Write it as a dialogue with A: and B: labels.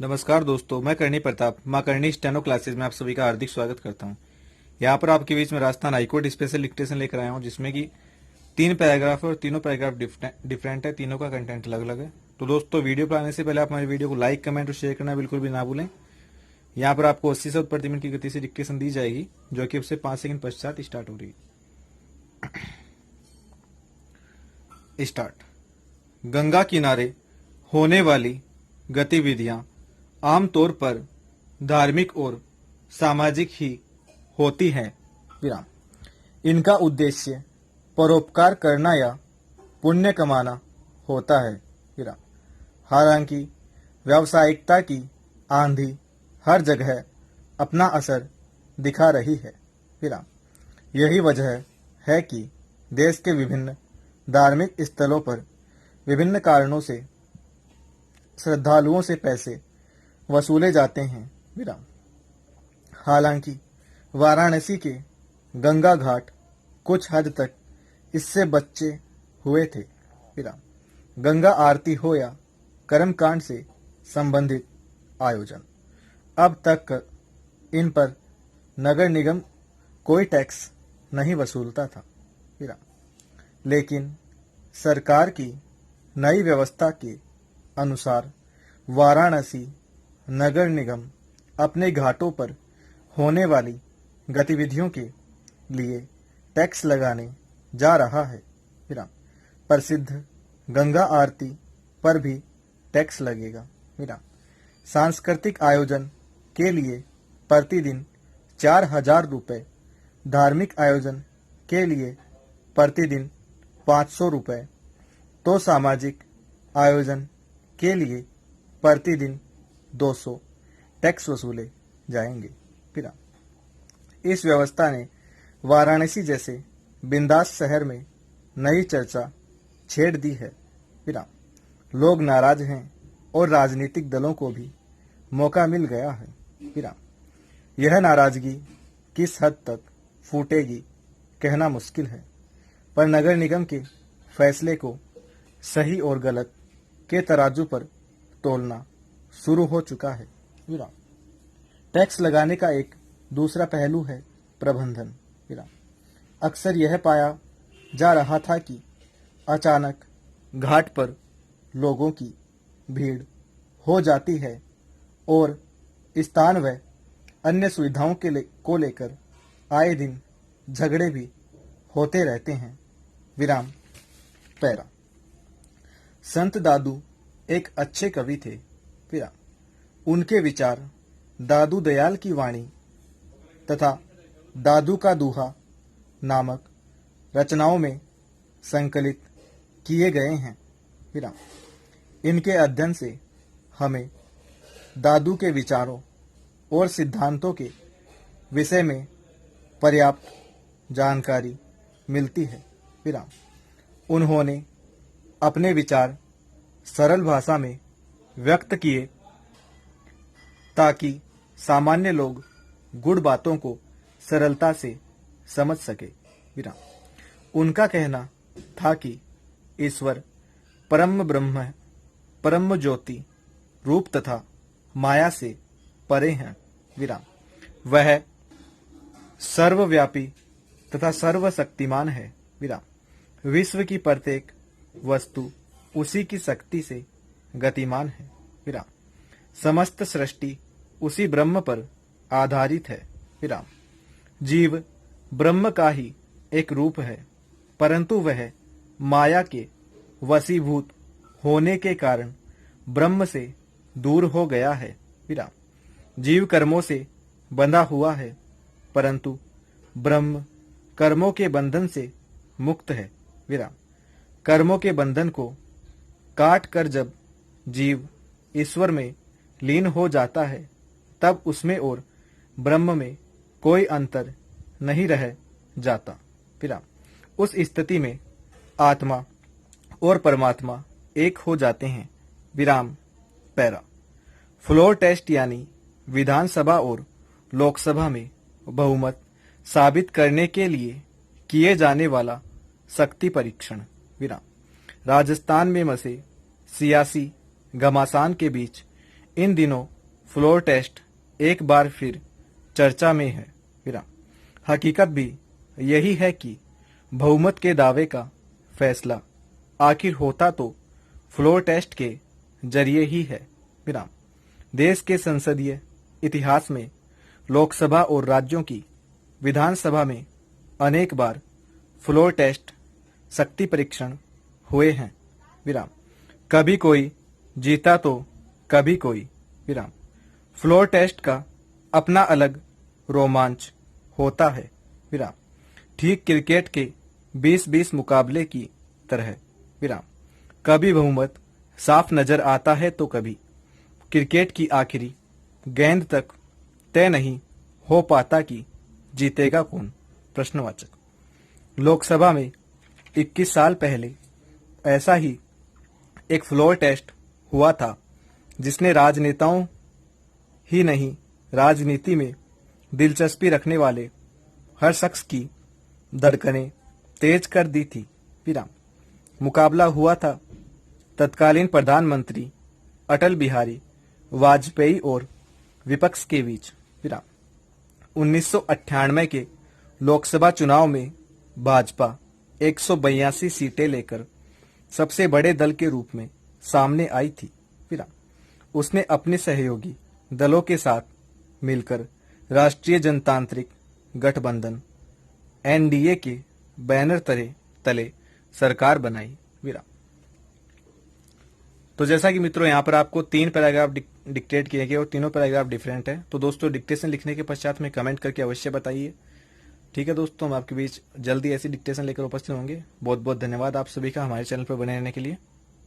A: नमस्कार दोस्तों, मैं करणी प्रताप मां करणी स्टेनो क्लासेस में आप सभी का हार्दिक स्वागत करता हूं। यहाँ पर आपके बीच में राजस्थान हाईकोर्ट स्पेशल डिक्टेशन लेकर आया हूं, जिसमें कि 3 पैराग्राफ है और तीनों पैराग्राफ डिफरेंट है। तीनों का कंटेंट अलग अलग है। तो दोस्तों, वीडियो पर आने से पहले आप हमारी वीडियो को लाइक, कमेंट और शेयर करना बिल्कुल भी ना भूलें। यहाँ पर आपको 80 शब्द प्रति मिनट की गति से डिक्टेशन दी जाएगी, जो कि उससे 5 सेकंड पश्चात स्टार्ट हो रही है। स्टार्ट। गंगा किनारे होने वाली गतिविधियां आमतौर पर धार्मिक और सामाजिक ही होती हैं। विराम। इनका उद्देश्य परोपकार करना या पुण्य कमाना होता है। विराम। हालांकि व्यावसायिकता की आंधी हर जगह अपना असर दिखा रही है। विराम। यही वजह है कि देश के विभिन्न धार्मिक स्थलों पर विभिन्न कारणों से श्रद्धालुओं से पैसे वसूले जाते हैं। विराम। हालांकि वाराणसी के गंगा घाट कुछ हद तक इससे बचे हुए थे। विराम। गंगा आरती हो या कर्मकांड से संबंधित आयोजन, अब तक इन पर नगर निगम कोई टैक्स नहीं वसूलता था। विराम। लेकिन सरकार की नई व्यवस्था के अनुसार वाराणसी नगर निगम अपने घाटों पर होने वाली गतिविधियों के लिए टैक्स लगाने जा रहा है। विराम। प्रसिद्ध गंगा आरती पर भी टैक्स लगेगा। विराम। सांस्कृतिक आयोजन के लिए प्रतिदिन 4,000 रुपये, धार्मिक आयोजन के लिए प्रतिदिन 500 रुपये, तो सामाजिक आयोजन के लिए प्रतिदिन 200 टैक्स वसूले जाएंगे। विराम। इस व्यवस्था ने वाराणसी जैसे बिंदास शहर में नई चर्चा छेड़ दी है। विराम। लोग नाराज हैं और राजनीतिक दलों को भी मौका मिल गया है। विराम। यह नाराजगी किस हद तक फूटेगी कहना मुश्किल है, पर नगर निगम के फैसले को सही और गलत के तराजू पर तोलना शुरू हो चुका है। विराम। टैक्स लगाने का एक दूसरा पहलू है प्रबंधन। विराम। अक्सर यह पाया जा रहा था कि अचानक घाट पर लोगों की भीड़ हो जाती है और स्थान व अन्य सुविधाओं को लेकर आए दिन झगड़े भी होते रहते हैं। विराम। पैरा। संत दादू एक अच्छे कवि थे। विराम। उनके विचार दादू दयाल की वाणी तथा दादू का दूहा नामक रचनाओं में संकलित किए गए हैं। विराम। इनके अध्ययन से हमें दादू के विचारों और सिद्धांतों के विषय में पर्याप्त जानकारी मिलती है। विराम। उन्होंने अपने विचार सरल भाषा में व्यक्त किए ताकि सामान्य लोग गुड़ बातों को सरलता से समझ सके। विराम। उनका कहना था कि ईश्वर परम ब्रह्म, परम ज्योति रूप तथा माया से परे हैं। विराम। वह सर्वव्यापी तथा सर्वशक्तिमान है। विराम। विश्व की प्रत्येक वस्तु उसी की शक्ति से गतिमान है। विराम। समस्त सृष्टि उसी ब्रह्म पर आधारित है। विराम। जीव ब्रह्म का ही एक रूप है, परंतु वह माया के वशीभूत होने के कारण ब्रह्म से दूर हो गया है। विराम। जीव कर्मों से बंधा हुआ है, परंतु ब्रह्म कर्मों के बंधन से मुक्त है। विराम। कर्मों के बंधन को काट कर जब जीव ईश्वर में लीन हो जाता है, तब उसमें और ब्रह्म में कोई अंतर नहीं रह जाता। विराम। उस स्थिति में आत्मा और परमात्मा एक हो जाते हैं। विराम। पैरा। फ्लोर टेस्ट यानी विधानसभा और लोकसभा में बहुमत साबित करने के लिए किए जाने वाला शक्ति परीक्षण। विराम। राजस्थान में मसे सियासी घमासान के बीच इन दिनों फ्लोर टेस्ट एक बार फिर चर्चा में है। विराम। हकीकत भी यही है कि बहुमत के दावे का फैसला आखिर होता तो फ्लोर टेस्ट के जरिए ही है। विराम। देश के संसदीय इतिहास में लोकसभा और राज्यों की विधानसभा में अनेक बार फ्लोर टेस्ट शक्ति परीक्षण हुए हैं। विराम। कभी कोई जीता तो कभी कोई। विराम। फ्लोर टेस्ट का अपना अलग रोमांच होता है। विराम। ठीक क्रिकेट के 20-20 मुकाबले की तरह। विराम। कभी बहुमत साफ नजर आता है तो कभी क्रिकेट की आखिरी गेंद तक तय नहीं हो पाता कि जीतेगा कौन। प्रश्नवाचक। लोकसभा में 21 साल पहले ऐसा ही एक फ्लोर टेस्ट हुआ था जिसने राजनेताओं ही नहीं राजनीति में दिलचस्पी रखने वाले हर शख्स की धड़कनें तेज कर दी थी। विराम। मुकाबला हुआ था तत्कालीन प्रधानमंत्री अटल बिहारी वाजपेयी और विपक्ष के बीच। विराम। 1998 के लोकसभा चुनाव में भाजपा 182 सीटें लेकर सबसे बड़े दल के रूप में सामने आई थी। विराम। उसने अपने सहयोगी दलों के साथ मिलकर राष्ट्रीय जनतांत्रिक गठबंधन एनडीए के बैनर तले सरकार बनाई। विराम। तो जैसा कि मित्रों यहाँ पर आपको 3 पैराग्राफ डिक्टेट किए गए और तीनों पैराग्राफ डिफरेंट है। तो दोस्तों डिक्टेशन लिखने के पश्चात में कमेंट करके अवश्य बताइए। ठीक है दोस्तों, हम आपके बीच जल्दी ऐसी डिक्टेशन लेकर उपस्थित होंगे। बहुत बहुत धन्यवाद आप सभी का हमारे चैनल पर बने रहने के लिए।